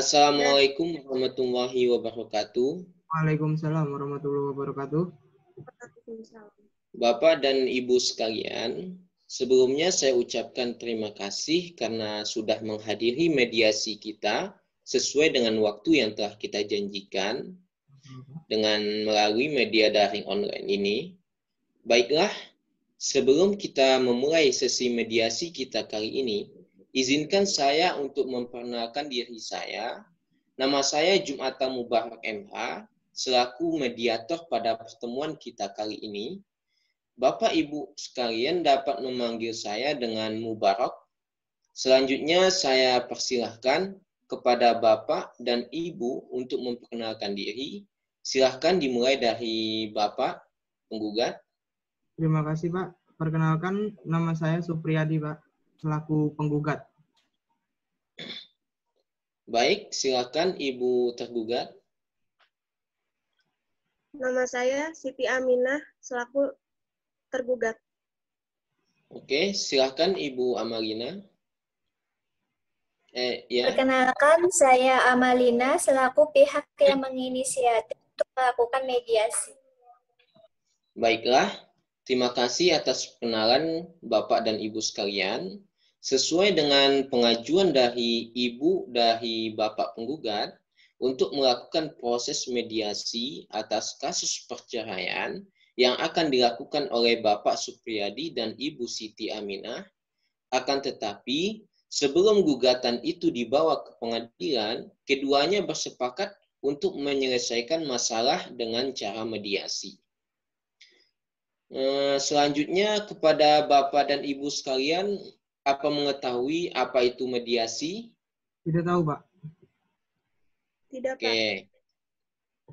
Assalamualaikum warahmatullahi wabarakatuh. Waalaikumsalam warahmatullahi wabarakatuh. Bapak dan Ibu sekalian, sebelumnya saya ucapkan terima kasih karena sudah menghadiri mediasi kita sesuai dengan waktu yang telah kita janjikan dengan melalui media daring online ini. Baiklah, sebelum kita memulai sesi mediasi kita kali ini, izinkan saya untuk memperkenalkan diri saya. Nama saya Jum'ata Mubarak MH, selaku mediator pada pertemuan kita kali ini. Bapak Ibu sekalian dapat memanggil saya dengan Mubarak. Selanjutnya saya persilahkan kepada Bapak dan Ibu untuk memperkenalkan diri. Silahkan dimulai dari Bapak penggugat. Terima kasih, Pak. Perkenalkan, nama saya Supriyadi, Pak, selaku penggugat. Baik, silakan Ibu tergugat. Nama saya Siti Aminah, selaku tergugat. Oke, silakan Ibu Amalina. Ya. Perkenalkan, saya Amalina, selaku pihak yang menginisiatif untuk melakukan mediasi. Baiklah, terima kasih atas perkenalan Bapak dan Ibu sekalian. Sesuai dengan pengajuan dari Ibu dari Bapak penggugat untuk melakukan proses mediasi atas kasus perceraian yang akan dilakukan oleh Bapak Supriyadi dan Ibu Siti Aminah. Akan tetapi, sebelum gugatan itu dibawa ke pengadilan, keduanya bersepakat untuk menyelesaikan masalah dengan cara mediasi. Selanjutnya kepada Bapak dan Ibu sekalian, apa mengetahui apa itu mediasi? Tidak tahu, Pak. Tidak, Pak. Oke,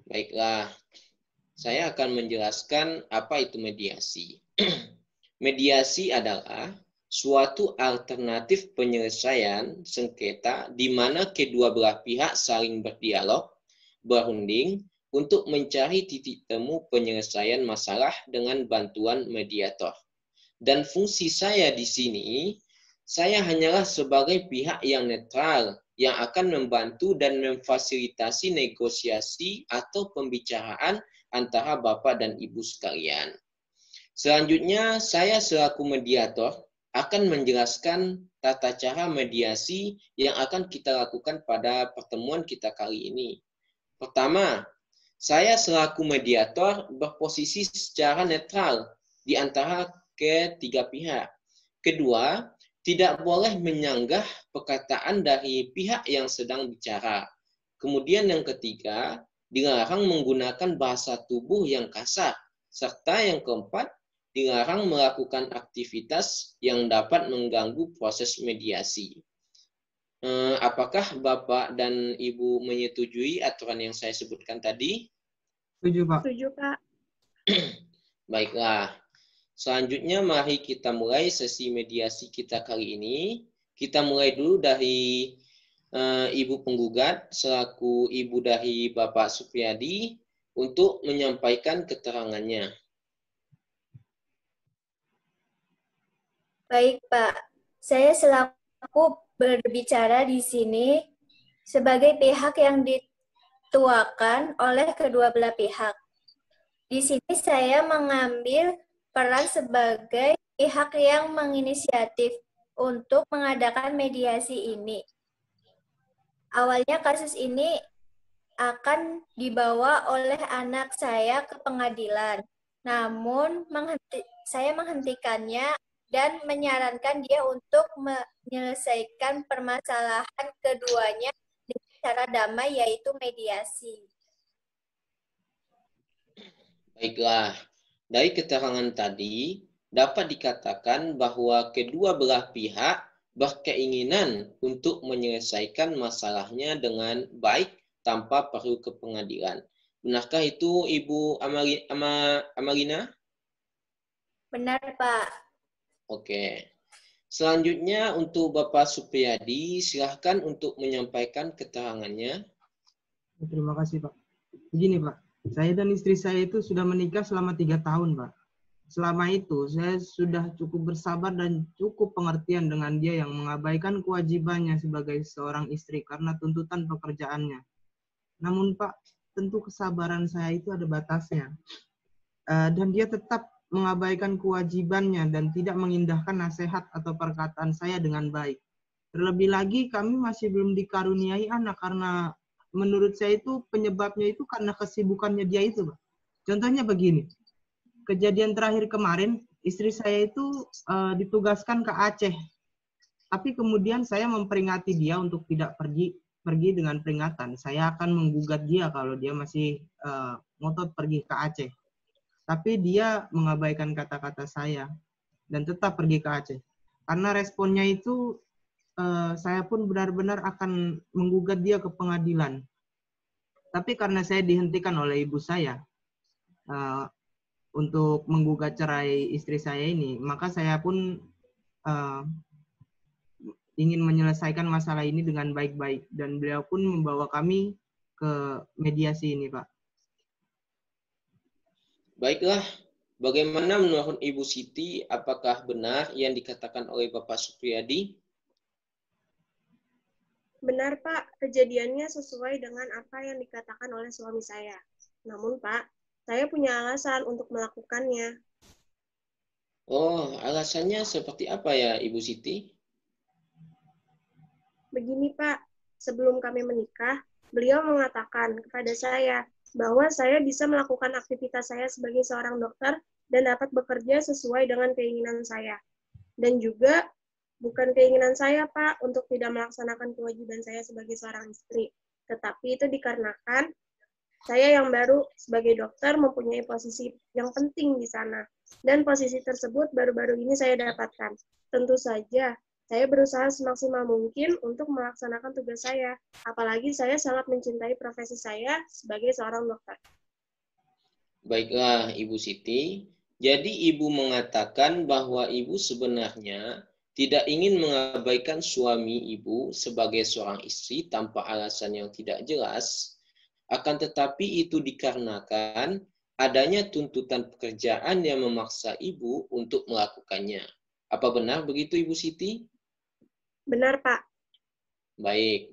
baiklah. Saya akan menjelaskan apa itu mediasi. Mediasi adalah suatu alternatif penyelesaian sengketa di mana kedua belah pihak saling berdialog, berunding, untuk mencari titik temu penyelesaian masalah dengan bantuan mediator. Dan fungsi saya di sini, saya hanyalah sebagai pihak yang netral yang akan membantu dan memfasilitasi negosiasi atau pembicaraan antara Bapak dan Ibu sekalian. Selanjutnya, saya selaku mediator akan menjelaskan tata cara mediasi yang akan kita lakukan pada pertemuan kita kali ini. Pertama, saya selaku mediator berposisi secara netral di antara ketiga pihak. Kedua, tidak boleh menyanggah perkataan dari pihak yang sedang bicara. Kemudian yang ketiga, dilarang menggunakan bahasa tubuh yang kasar. Serta yang keempat, dilarang melakukan aktivitas yang dapat mengganggu proses mediasi. Apakah Bapak dan Ibu menyetujui aturan yang saya sebutkan tadi? Setuju, Pak. Setuju, Pak. Baiklah. Selanjutnya mari kita mulai sesi mediasi kita kali ini. Kita mulai dulu dari Ibu penggugat selaku Ibu dari Bapak Supriyadi untuk menyampaikan keterangannya. Baik, Pak. Saya selaku berbicara di sini sebagai pihak yang dituakan oleh kedua belah pihak. Di sini saya mengambil peran sebagai pihak yang menginisiatif untuk mengadakan mediasi ini. Awalnya kasus ini akan dibawa oleh anak saya ke pengadilan. Namun saya menghentikannya dan menyarankan dia untuk menyelesaikan permasalahan keduanya dengan cara damai, yaitu mediasi. Baiklah, dari keterangan tadi dapat dikatakan bahwa kedua belah pihak berkeinginan untuk menyelesaikan masalahnya dengan baik tanpa perlu ke pengadilan. Benarkah itu Ibu Amalina? Benar, Pak. Oke. Selanjutnya untuk Bapak Supriyadi, silahkan untuk menyampaikan keterangannya. Terima kasih, Pak. Begini, Pak. Saya dan istri saya itu sudah menikah selama 3 tahun, Pak. selama itu saya sudah cukup bersabar dan cukup pengertian dengan dia yang mengabaikan kewajibannya sebagai seorang istri karena tuntutan pekerjaannya. Namun Pak, tentu kesabaran saya itu ada batasnya. Dan dia tetap mengabaikan kewajibannya dan tidak mengindahkan nasihat atau perkataan saya dengan baik. Terlebih lagi kami masih belum dikaruniai anak karena menurut saya itu penyebabnya itu karena kesibukannya dia itu, Pak. Contohnya begini. Kejadian terakhir kemarin, istri saya itu ditugaskan ke Aceh. Tapi kemudian saya memperingati dia untuk tidak pergi dengan peringatan. Saya akan menggugat dia kalau dia masih ngotot pergi ke Aceh. Tapi dia mengabaikan kata-kata saya dan tetap pergi ke Aceh. Karena responnya itu saya pun benar-benar akan menggugat dia ke pengadilan. Tapi karena saya dihentikan oleh ibu saya untuk menggugat cerai istri saya ini, maka saya pun ingin menyelesaikan masalah ini dengan baik-baik. Dan beliau pun membawa kami ke mediasi ini, Pak. Baiklah, bagaimana menurut Ibu Siti, apakah benar yang dikatakan oleh Bapak Supriyadi? Benar, Pak. Kejadiannya sesuai dengan apa yang dikatakan oleh suami saya. Namun, Pak, saya punya alasan untuk melakukannya. Oh, alasannya seperti apa ya, Ibu Siti? Begini, Pak. Sebelum kami menikah, beliau mengatakan kepada saya bahwa saya bisa melakukan aktivitas saya sebagai seorang dokter dan dapat bekerja sesuai dengan keinginan saya. Dan juga bukan keinginan saya, Pak, untuk tidak melaksanakan kewajiban saya sebagai seorang istri. Tetapi itu dikarenakan saya yang baru sebagai dokter mempunyai posisi yang penting di sana. Dan posisi tersebut baru-baru ini saya dapatkan. Tentu saja, saya berusaha semaksimal mungkin untuk melaksanakan tugas saya. Apalagi saya sangat mencintai profesi saya sebagai seorang dokter. Baiklah, Ibu Siti. Jadi Ibu mengatakan bahwa Ibu sebenarnya tidak ingin mengabaikan suami Ibu sebagai seorang istri tanpa alasan yang tidak jelas, akan tetapi itu dikarenakan adanya tuntutan pekerjaan yang memaksa Ibu untuk melakukannya. Apa benar begitu, Ibu Siti? Benar, Pak. Baik.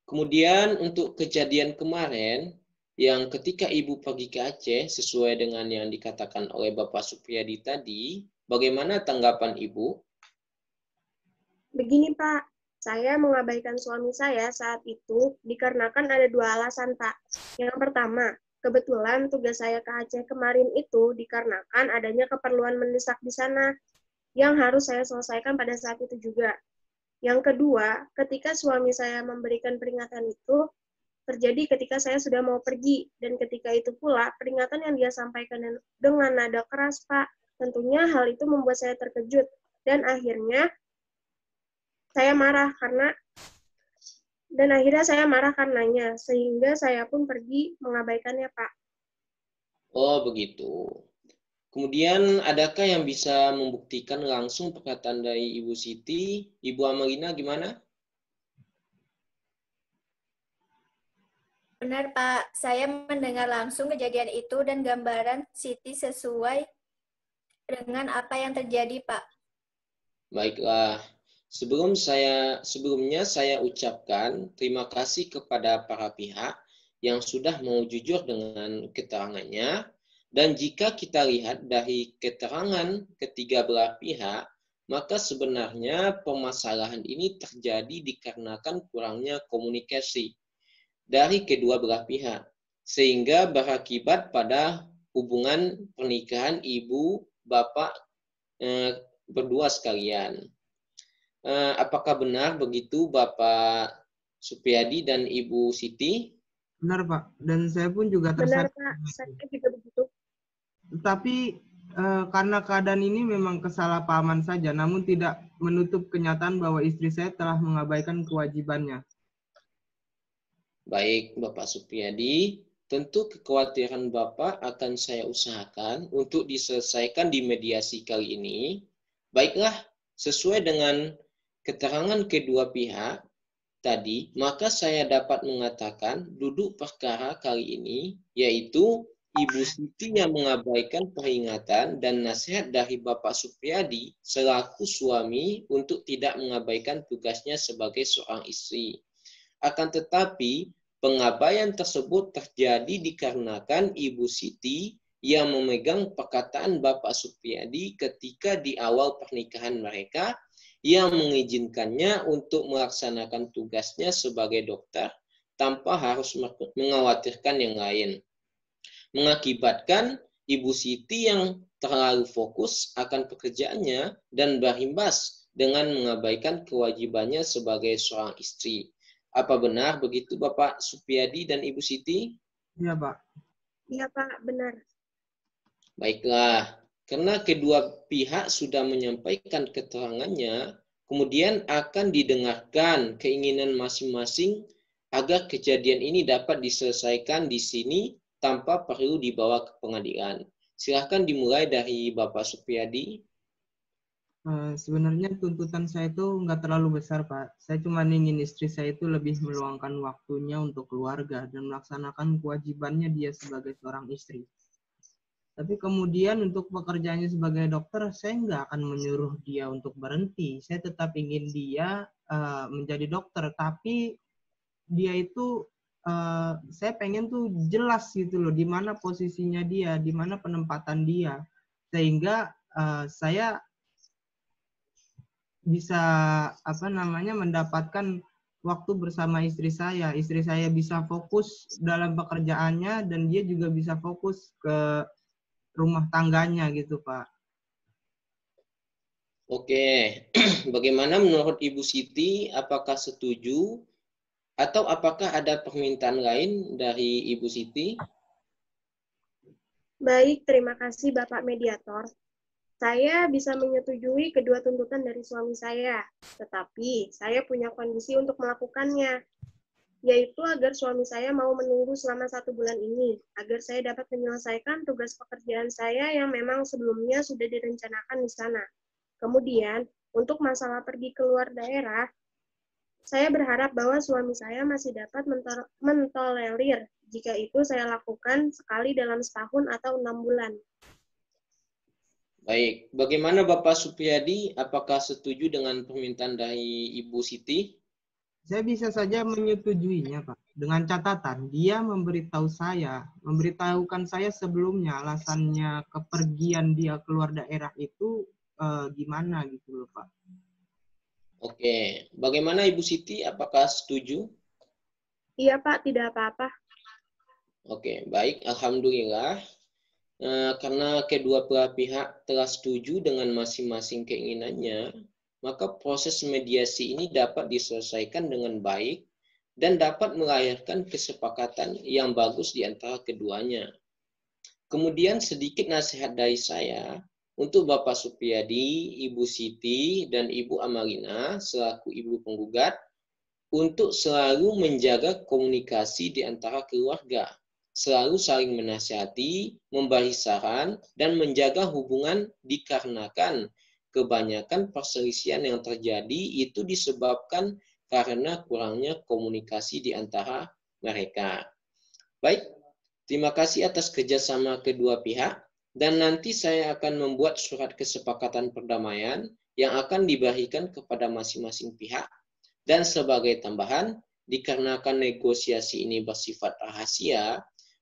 Kemudian untuk kejadian kemarin, yang ketika Ibu pergi ke Aceh, sesuai dengan yang dikatakan oleh Bapak Supriyadi tadi, bagaimana tanggapan Ibu? Begini, Pak. Saya mengabaikan suami saya saat itu dikarenakan ada dua alasan, Pak. Yang pertama, kebetulan tugas saya ke Aceh kemarin itu dikarenakan adanya keperluan mendesak di sana yang harus saya selesaikan pada saat itu juga. Yang kedua, ketika suami saya memberikan peringatan itu, terjadi ketika saya sudah mau pergi. Dan ketika itu pula, peringatan yang dia sampaikan dengan nada keras, Pak. Tentunya hal itu membuat saya terkejut. Dan akhirnya saya marah karenanya, sehingga saya pun pergi mengabaikannya, Pak. Oh, begitu. Kemudian, adakah yang bisa membuktikan langsung perkataan dari Ibu Siti? Ibu Amelina gimana? Benar, Pak. Saya mendengar langsung kejadian itu dan gambaran Siti sesuai dengan apa yang terjadi, Pak. Baiklah. Sebelumnya saya ucapkan terima kasih kepada para pihak yang sudah mau jujur dengan keterangannya. Dan jika kita lihat dari keterangan ketiga belah pihak, maka sebenarnya permasalahan ini terjadi dikarenakan kurangnya komunikasi dari kedua belah pihak, sehingga berakibat pada hubungan pernikahan ibu bapak berdua sekalian. Apakah benar begitu Bapak Supriyadi dan Ibu Siti? Benar, Pak. Dan saya pun juga Benar, tersadar. Pak. Saya juga begitu. Tetapi karena keadaan ini memang kesalahpahaman saja, namun tidak menutup kenyataan bahwa istri saya telah mengabaikan kewajibannya. Baik, Bapak Supriyadi. Tentu kekhawatiran Bapak akan saya usahakan untuk diselesaikan di mediasi kali ini. Baiklah, sesuai dengan keterangan kedua pihak tadi, maka saya dapat mengatakan duduk perkara kali ini, yaitu Ibu Siti yang mengabaikan peringatan dan nasihat dari Bapak Supriyadi selaku suami untuk tidak mengabaikan tugasnya sebagai seorang istri. Akan tetapi, pengabaian tersebut terjadi dikarenakan Ibu Siti yang memegang perkataan Bapak Supriyadi ketika di awal pernikahan mereka yang mengizinkannya untuk melaksanakan tugasnya sebagai dokter tanpa harus mengkhawatirkan yang lain. Mengakibatkan Ibu Siti yang terlalu fokus akan pekerjaannya dan berimbas dengan mengabaikan kewajibannya sebagai seorang istri. Apa benar begitu Bapak Supriyadi dan Ibu Siti? Iya, Pak. Iya, Pak, benar. Baiklah, karena kedua pihak sudah menyampaikan keterangannya, kemudian akan didengarkan keinginan masing-masing agar kejadian ini dapat diselesaikan di sini tanpa perlu dibawa ke pengadilan. Silahkan dimulai dari Bapak Supriyadi. Sebenarnya tuntutan saya itu nggak terlalu besar, Pak. Saya cuma ingin istri saya itu lebih meluangkan waktunya untuk keluarga dan melaksanakan kewajibannya dia sebagai seorang istri. Tapi kemudian untuk pekerjaannya sebagai dokter, saya nggak akan menyuruh dia untuk berhenti. Saya tetap ingin dia menjadi dokter, tapi dia itu saya pengen tuh jelas gitu loh, di mana posisinya dia, di mana penempatan dia, sehingga saya bisa mendapatkan waktu bersama istri saya. Istri saya bisa fokus dalam pekerjaannya dan dia juga bisa fokus ke rumah tangganya gitu, Pak. Oke, bagaimana menurut Ibu Siti? Apakah setuju atau apakah ada permintaan lain dari Ibu Siti? Baik, terima kasih Bapak Mediator. Saya bisa menyetujui kedua tuntutan dari suami saya, tetapi saya punya kondisi untuk melakukannya, yaitu agar suami saya mau menunggu selama 1 bulan ini, agar saya dapat menyelesaikan tugas pekerjaan saya yang memang sebelumnya sudah direncanakan di sana. Kemudian, untuk masalah pergi keluar daerah, saya berharap bahwa suami saya masih dapat mentolerir jika itu saya lakukan sekali dalam setahun atau 6 bulan. Baik, bagaimana Bapak Supriyadi? Apakah setuju dengan permintaan dari Ibu Siti? Saya bisa saja menyetujuinya, Pak. Dengan catatan, dia memberitahukan saya sebelumnya alasannya kepergian dia keluar daerah itu gimana gitu loh, Pak. Oke, bagaimana Ibu Siti? Apakah setuju? Iya, Pak, tidak apa-apa. Oke, baik. Alhamdulillah. Karena kedua belah pihak telah setuju dengan masing-masing keinginannya, maka proses mediasi ini dapat diselesaikan dengan baik dan dapat melahirkan kesepakatan yang bagus di antara keduanya. Kemudian sedikit nasihat dari saya untuk Bapak Supriyadi, Ibu Siti, dan Ibu Amalina selaku ibu penggugat untuk selalu menjaga komunikasi di antara keluarga. Selalu saling menasihati, memberi saran, dan menjaga hubungan dikarenakan kebanyakan perselisihan yang terjadi itu disebabkan karena kurangnya komunikasi di antara mereka. Baik, terima kasih atas kerjasama kedua pihak, dan nanti saya akan membuat surat kesepakatan perdamaian yang akan diberikan kepada masing-masing pihak. Dan sebagai tambahan, dikarenakan negosiasi ini bersifat rahasia,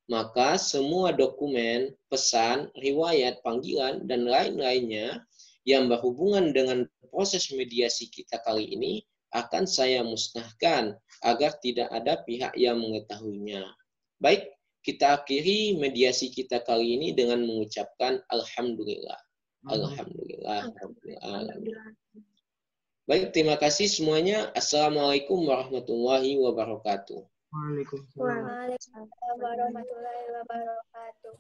maka semua dokumen, pesan, riwayat, panggilan, dan lain-lainnya yang berhubungan dengan proses mediasi kita kali ini akan saya musnahkan agar tidak ada pihak yang mengetahuinya. Baik, kita akhiri mediasi kita kali ini dengan mengucapkan Alhamdulillah. Alhamdulillah. Alhamdulillah. Baik, terima kasih semuanya. Assalamualaikum warahmatullahi wabarakatuh. Waalaikumsalam. Waalaikumsalam warahmatullahi wabarakatuh.